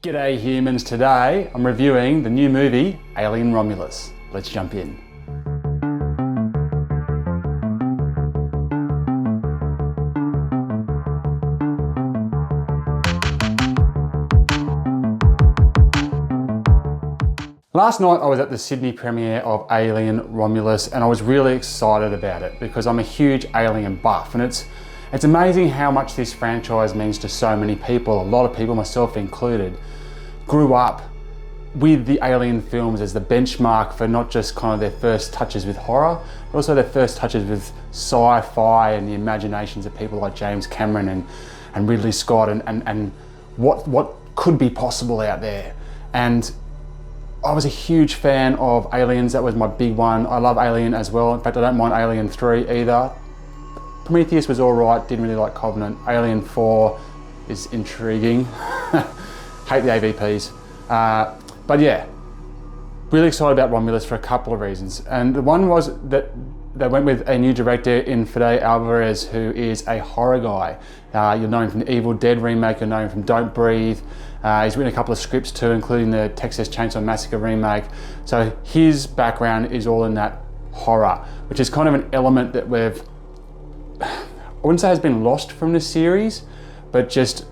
G'day humans, today I'm reviewing the new movie, Alien Romulus. Let's jump in. Last night I was at the Sydney premiere of Alien Romulus and I was really excited about it because I'm a huge Alien buff, and it's amazing how much this franchise means to so many people. A lot of people, myself included, grew up with the Alien films as the benchmark for not just kind of their first touches with horror, but also their first touches with sci-fi and the imaginations of people like James Cameron and Ridley Scott and what could be possible out there. And I was a huge fan of Aliens. That was my big one. I love Alien as well. In fact, I don't mind Alien 3 either. Prometheus was all right, didn't really like Covenant. Alien 4 is intriguing. Hate the AVPs. But yeah, really excited about Romulus for a couple of reasons. And the one was that they went with a new director in Fede, Alvarez, who is a horror guy. You'll know him from the Evil Dead remake, you'll know him from Don't Breathe. He's written a couple of scripts too, including the Texas Chainsaw Massacre remake. So his background is all in that horror, which is kind of an element that I wouldn't say has been lost from the series, but just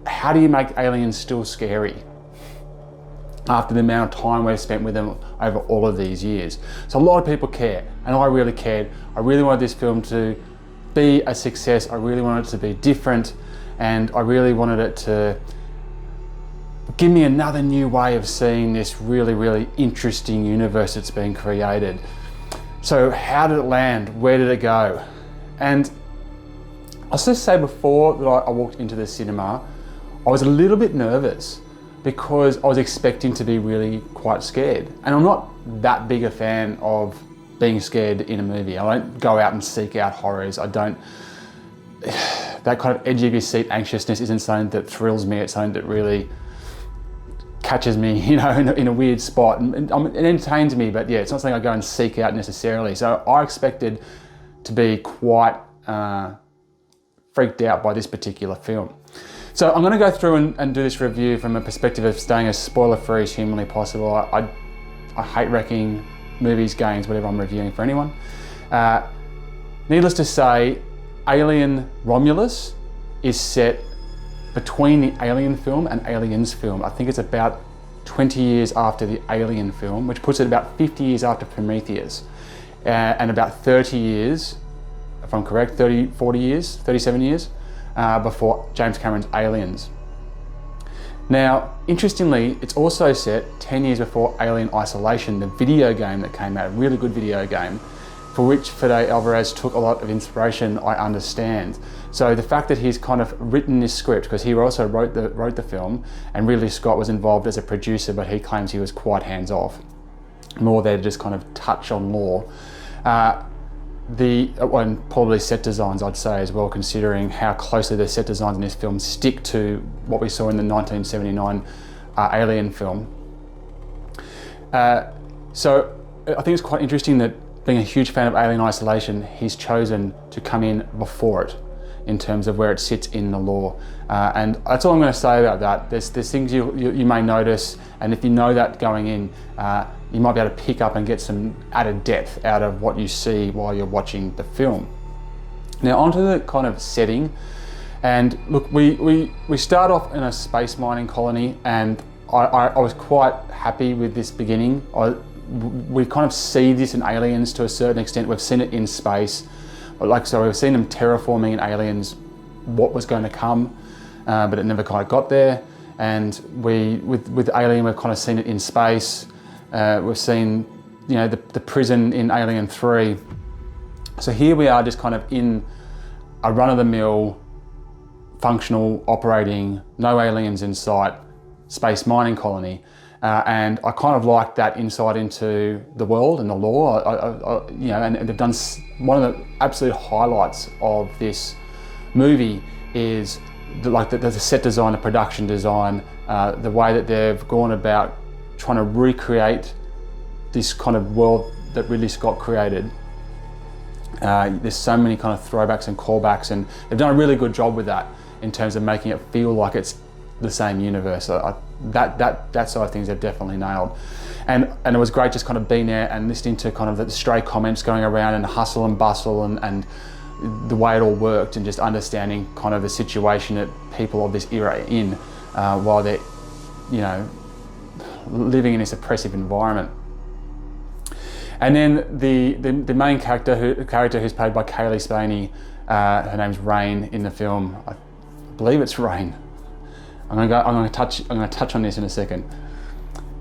how do you make aliens still scary after the amount of time we've spent with them over all of these years? So a lot of people care, and I really cared. I really wanted this film to be a success. I really wanted it to be different, and I really wanted it to give me another new way of seeing this really, really interesting universe that's been created. So how did it land? Where did it go? And I'll just say before that I walked into the cinema, I was a little bit nervous because I was expecting to be really quite scared. And I'm not that big a fan of being scared in a movie. I don't go out and seek out horrors. That kind of edge of your seat anxiousness isn't something that thrills me. It's something that really catches me, you know, in a weird spot. And it entertains me, but yeah, it's not something I go and seek out necessarily. So I expected to be quite freaked out by this particular film. So I'm going to go through and do this review from a perspective of staying as spoiler-free as humanly possible. I hate wrecking movies, games, whatever I'm reviewing for anyone. Needless to say, Alien Romulus is set between the Alien film and Aliens film. I think it's about 20 years after the Alien film, which puts it about 50 years after Prometheus, and about 30 years, if I'm correct, 40 years, 37 years before James Cameron's Aliens. Now, interestingly, it's also set 10 years before Alien Isolation, the video game that came out, a really good video game, for which Fede Alvarez took a lot of inspiration, I understand. So the fact that he's kind of written this script, because he also wrote the film, and Ridley Scott was involved as a producer, but he claims he was quite hands-off, more there to just kind of touch on lore. And probably set designs, I'd say as well, considering how closely the set designs in this film stick to what we saw in the 1979 Alien film. So I think it's quite interesting that, being a huge fan of Alien Isolation, he's chosen to come in before it in terms of where it sits in the lore. And that's all I'm going to say about that. There's things you may notice, and if you know that going in, you might be able to pick up and get some added depth out of what you see while you're watching the film. Now onto the kind of setting. And look, we start off in a space mining colony, and I was quite happy with this beginning. We kind of see this in Aliens to a certain extent. We've seen it in space. So we've seen them terraforming in Aliens what was going to come, but it never quite got there. And with Alien, we've kind of seen it in space. We've seen, you know, the prison in Alien 3. So here we are just kind of in a run-of-the-mill, functional, operating, no aliens in sight, space mining colony. And I kind of like that insight into the world and the lore. You know, and they've done one of the absolute highlights of this movie is the set design, the production design, the way that they've gone about trying to recreate this kind of world that Ridley Scott created. There's so many kind of throwbacks and callbacks, and they've done a really good job with that in terms of making it feel like it's the same universe. That side of things they've definitely nailed. And it was great just kind of being there and listening to kind of the stray comments going around and the hustle and bustle and the way it all worked, and just understanding kind of the situation that people of this era are in while they're, you know, living in this oppressive environment. And then the main character who's played by Cailee Spaeny, her name's Rain in the film. I believe it's Rain. I'm gonna touch on this in a second.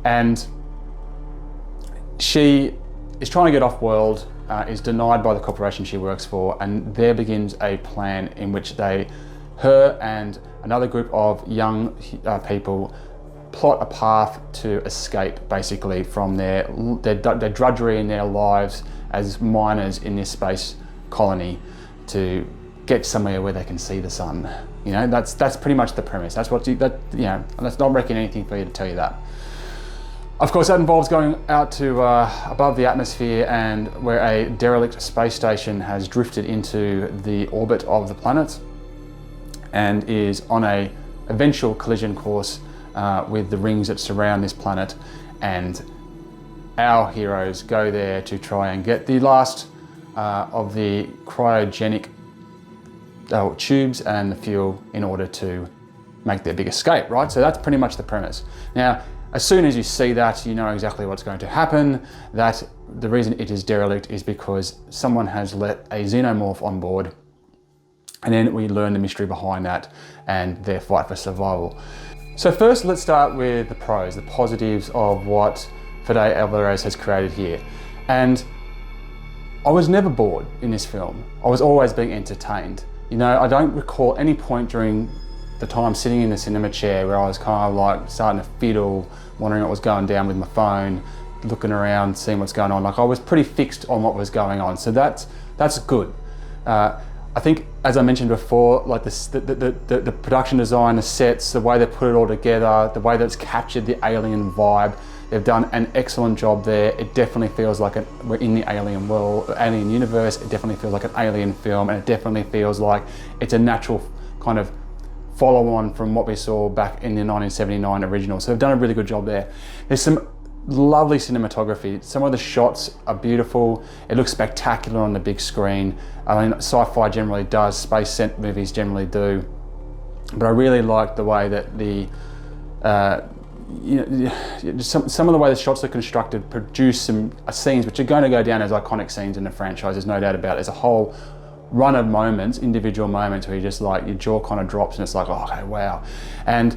And she is trying to get off world, is denied by the corporation she works for, and there begins a plan in which her and another group of young people plot a path to escape, basically, from their drudgery in their lives as miners in this space colony, to get somewhere where they can see the sun. You know, that's pretty much the premise. That's not wrecking anything for you to tell you that. Of course, that involves going out to above the atmosphere, and where a derelict space station has drifted into the orbit of the planet and is on a eventual collision course with the rings that surround this planet. And our heroes go there to try and get the last of the cryogenic tubes and the fuel in order to make their big escape, right? So that's pretty much the premise. Now, as soon as you see that, you know exactly what's going to happen. That the reason it is derelict is because someone has let a xenomorph on board. And then we learn the mystery behind that and their fight for survival. So first, let's start with the pros, the positives of what Fede Alvarez has created here. And I was never bored in this film. I was always being entertained. You know, I don't recall any point during the time sitting in the cinema chair where I was kind of like starting to fiddle, wondering what was going down with my phone, looking around, seeing what's going on. Like, I was pretty fixed on what was going on. So that's good. I think, as I mentioned before, like the production design, the sets, the way they put it all together, the way that it's captured the alien vibe, they've done an excellent job there. It definitely feels like we're in the alien world, alien universe. It definitely feels like an alien film, and it definitely feels like it's a natural kind of follow on from what we saw back in the 1979 original. So they've done a really good job there. There's some lovely cinematography. Some of the shots are beautiful. It looks spectacular on the big screen. I mean, sci-fi generally does, space movies generally do. But I really like the way that some of the way the shots are constructed produce some scenes which are going to go down as iconic scenes in the franchise. There's no doubt about it. There's a whole run of moments, individual moments, where you just like, your jaw kind of drops and it's like, oh, okay, wow. And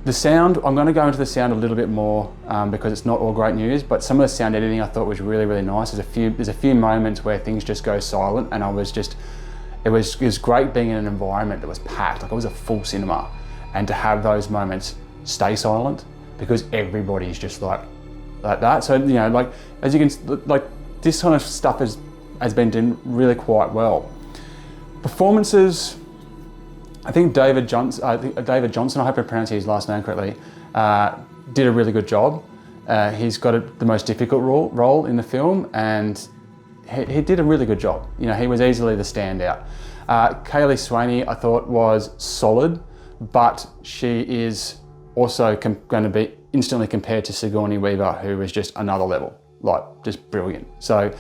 the sound, I'm going to go into the sound a little bit more because it's not all great news, but some of the sound editing I thought was really, really nice. There's a few moments where things just go silent, and it was great being in an environment that was packed, like it was a full cinema, and to have those moments stay silent because everybody's just like that. So, you know, like, as you can, like, this kind of stuff has been done really quite well. Performances, I think David Jonsson, I hope I pronounced his last name correctly, did a really good job. He's got the most difficult role in the film, and he did a really good job. You know, he was easily the standout. Cailee Spaeny, I thought, was solid, but she is also going to be instantly compared to Sigourney Weaver, who was just another level, like, just brilliant. So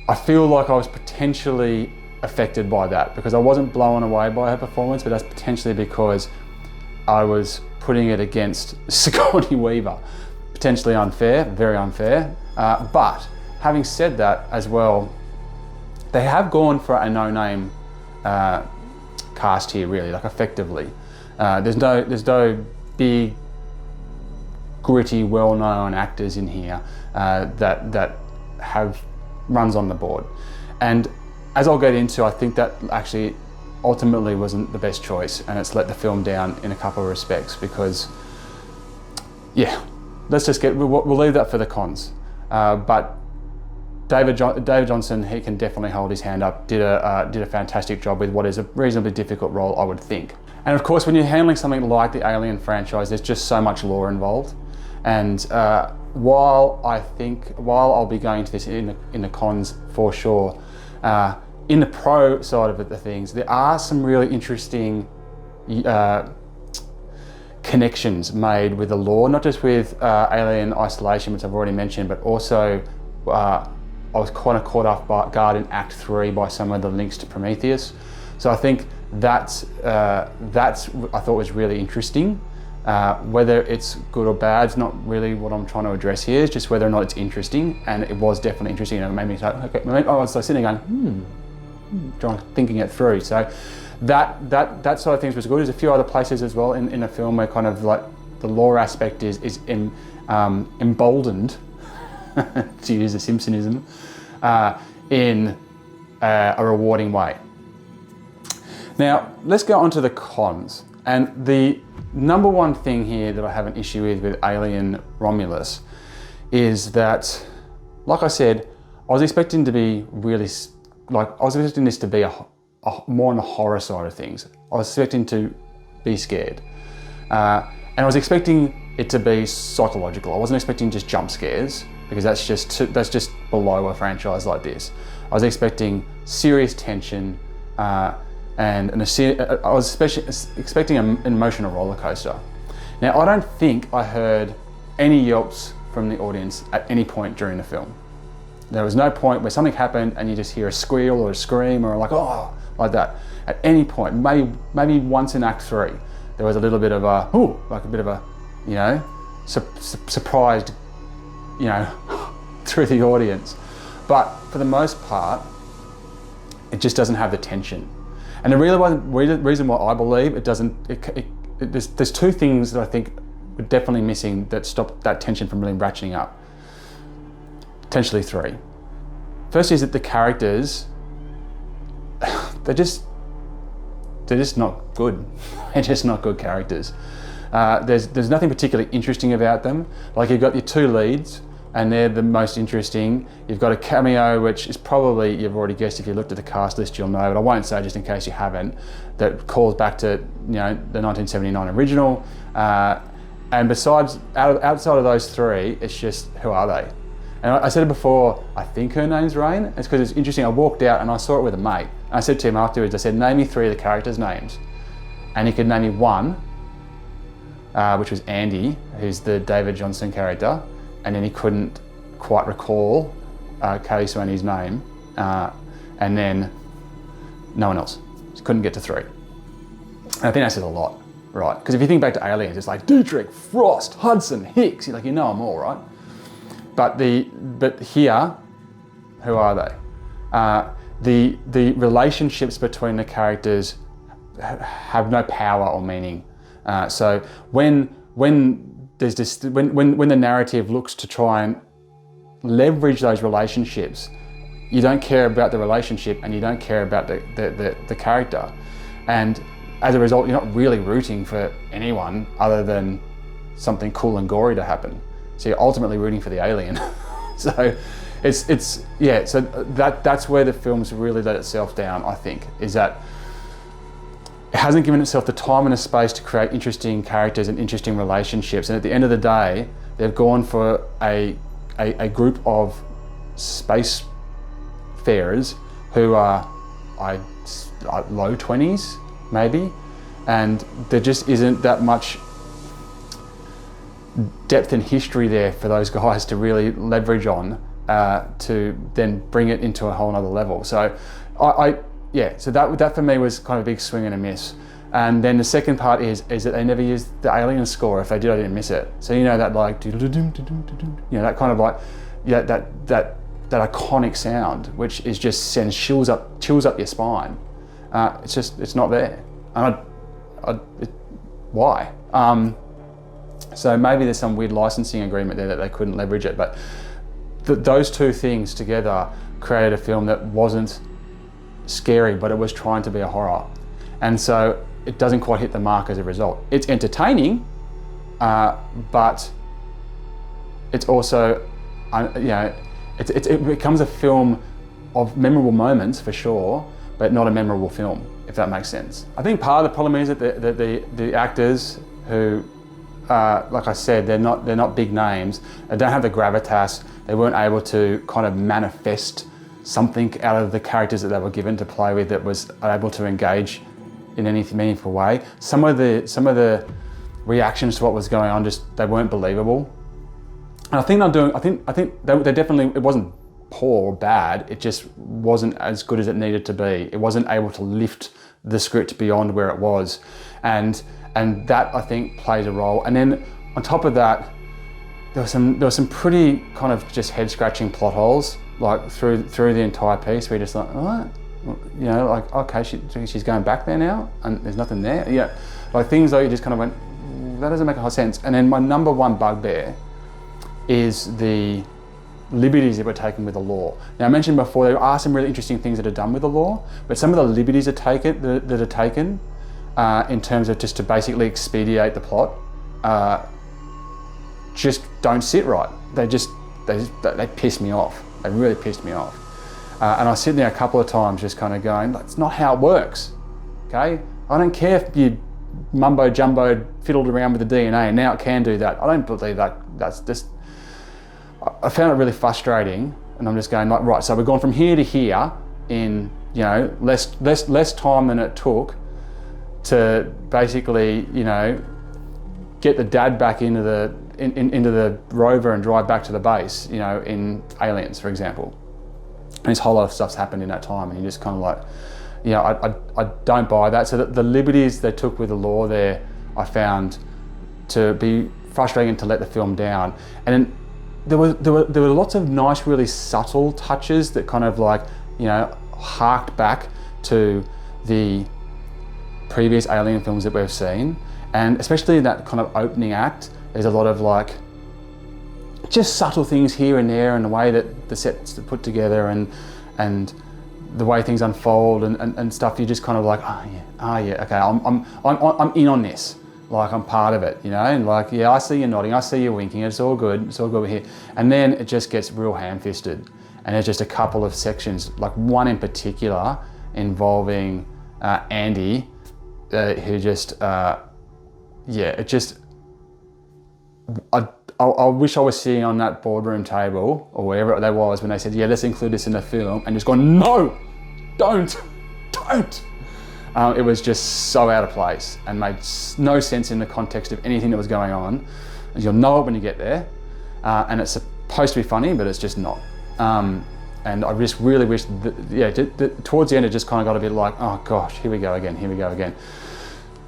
I feel like I was potentially affected by that because I wasn't blown away by her performance, but that's potentially because I was putting it against Sigourney Weaver. Potentially unfair, very unfair. But having said that as well, they have gone for a no-name cast here, really, like, effectively. There's no big, gritty, well-known actors in here that have runs on the board. And as I'll get into, I think that actually ultimately wasn't the best choice, and it's let the film down in a couple of respects because, yeah, we'll leave that for the cons. But David Jonsson, he can definitely hold his hand up, did a fantastic job with what is a reasonably difficult role, I would think. And of course, when you're handling something like the Alien franchise, there's just so much lore involved. And while I'll be going to this in the cons for sure, in the pro side of the things, there are some really interesting connections made with the lore, not just with Alien Isolation, which I've already mentioned, but also I was kind of caught off guard in Act 3 by some of the links to Prometheus. So I think that's I thought was really interesting. Whether it's good or bad is not really what I'm trying to address here. It's just whether or not it's interesting, and it was definitely interesting. And it made me say, okay. I was sitting there going, thinking it through. So that side of things was good. There's a few other places as well in the film where kind of like the lore aspect is emboldened, to use a Simpsonism, in a rewarding way. Now let's go on to the cons. And the number one thing here that I have an issue with Alien Romulus is that, like I said, I was expecting to be really, I was expecting this to be a more on the horror side of things. I was expecting to be scared. And I was expecting it to be psychological. I wasn't expecting just jump scares, because that's just below a franchise like this. I was expecting serious tension, and I was expecting an emotional roller coaster. Now, I don't think I heard any yelps from the audience at any point during the film. There was no point where something happened and you just hear a squeal or a scream or like, oh, like that. At any point, maybe once in Act 3, there was a little bit of a, surprised, through the audience. But for the most part, it just doesn't have the tension. And the reason why I believe it doesn't, there's two things that I think were definitely missing that stopped that tension from really ratcheting up. Potentially three. First is that the characters, they're just not good. They're just not good characters. There's nothing particularly interesting about them. Like, you've got your two leads, and they're the most interesting. You've got a cameo, which is probably, you've already guessed, if you looked at the cast list, you'll know, but I won't say just in case you haven't, that calls back to the 1979 original. And besides, outside of those three, it's just, who are they? And I said it before, I think her name's Rain. It's because it's interesting. I walked out and I saw it with a mate. And I said to him afterwards, I said, name me three of the characters' names. And he could name me one, which was Andy, who's the David Jonsson character. And then he couldn't quite recall Cailee's name. And then no one else. He couldn't get to three. And I think that says a lot, right? Because if you think back to Aliens, it's like Dietrich, Frost, Hudson, Hicks. You're like, you know them all, right? But here, who are they? The relationships between the characters have no power or meaning. So when there's this, when the narrative looks to try and leverage those relationships, you don't care about the relationship and you don't care about the character. And as a result, you're not really rooting for anyone other than something cool and gory to happen. So you're ultimately rooting for the alien. So so that's where the film's really let itself down, I think, is that it hasn't given itself the time and the space to create interesting characters and interesting relationships. And at the end of the day, they've gone for a group of spacefarers who are low 20s, maybe, and there just isn't that much depth and history there for those guys to really leverage on to then bring it into a whole nother level. So so that for me was kind of a big swing and a miss. And then the second part is that they never used the Alien score. If they did, I didn't miss it. So that like that kind of like that iconic sound, which is just sends chills up your spine. It's not there. And why? So maybe there's some weird licensing agreement there that they couldn't leverage it, but those two things together created a film that wasn't scary, but it was trying to be a horror. And so it doesn't quite hit the mark as a result. It's entertaining, but it's also, it becomes a film of memorable moments for sure, but not a memorable film, if that makes sense. I think part of the problem is that the actors who, like I said, they're not big names. They don't have the gravitas. They weren't able to kind of manifest something out of the characters that they were given to play with that was able to engage in any meaningful way. Some of the reactions to what was going on, they weren't believable. And I think they definitely, it wasn't poor or bad, it just wasn't as good as it needed to be. It wasn't able to lift the script beyond where it was. And that, I think, plays a role. And then on top of that, there were some pretty kind of just head-scratching plot holes, like through the entire piece, where you're just like, what? You know, like, okay, she's going back there now, and there's nothing there. Yeah, like things like you just kind of went, that doesn't make a whole sense. And then my number one bugbear is the liberties that were taken with the law. Now, I mentioned before, there are some really interesting things that are done with the law, but some of the liberties that are taken in terms of just to basically expedite the plot just don't sit right. They piss me off. They really pissed me off. And I was sitting there a couple of times just kind of going, that's not how it works, okay? I don't care if you mumbo jumbo fiddled around with the DNA and now it can do that. I don't believe that. That's just, I found it really frustrating, and I'm just going like, right, so we've gone from here to here in, you know, less time than it took to basically, you know, get the dad back into the rover and drive back to the base, you know, in Aliens, for example. And this whole lot of stuff's happened in that time, and you're just kind of like, you know, I don't buy that. So the liberties they took with the law there, I found to be frustrating to let the film down. And then there were lots of nice, really subtle touches that kind of like, you know, harked back to the previous Alien films that we've seen. And especially in that kind of opening act, there's a lot of like, just subtle things here and there, and the way that the sets are put together and the way things unfold and stuff. You're just kind of like, oh yeah, okay, I'm in on this. Like, I'm part of it, you know, and like, yeah, I see you nodding, I see you winking, it's all good here. And then it just gets real ham-fisted, and there's just a couple of sections, like one in particular involving Andy, who just, I wish I was sitting on that boardroom table or wherever they was when they said, yeah, let's include this in the film, and just gone, no, don't. It was just so out of place and made no sense in the context of anything that was going on. You'll know it when you get there, and it's supposed to be funny, but it's just not. And I just really wish towards the end it just kind of got a bit like, oh gosh, here we go again.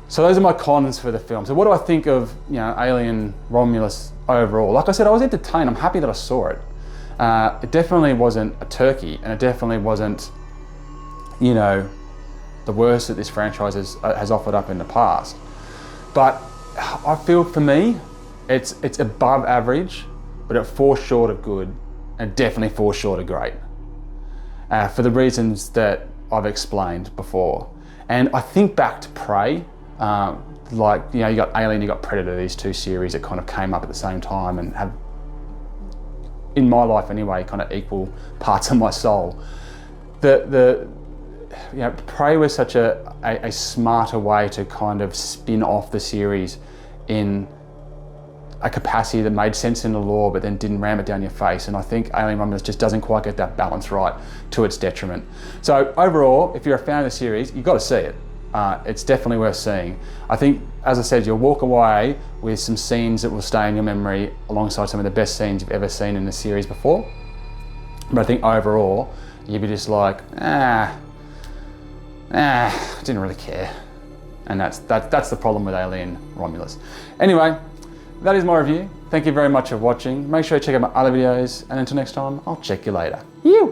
So those are my cons for the film. So what do I think of, you know, Alien Romulus overall? Like I said, I was entertained. I'm happy that I saw it. It definitely wasn't a turkey, and it definitely wasn't, you know, the worst that this franchise has offered up in the past. But I feel, for me, it's above average, but it falls short of good, and definitely falls short of great, for the reasons that I've explained before. And I think back to Prey, like, you know, you got Alien, you got Predator, these two series that kind of came up at the same time and have, in my life anyway, kind of equal parts of my soul. You know, Prey was such a smarter way to kind of spin off the series in a capacity that made sense in the lore, but then didn't ram it down your face. And I think Alien Romulus just doesn't quite get that balance right, to its detriment. So overall, if you're a fan of the series, you've got to see it. It's definitely worth seeing. I think, as I said, you'll walk away with some scenes that will stay in your memory alongside some of the best scenes you've ever seen in the series before. But I think overall, you'll be just like, didn't really care. And that's the problem with Alien Romulus. Anyway, that is my review. Thank you very much for watching. Make sure you check out my other videos, and until next time, I'll check you later. You.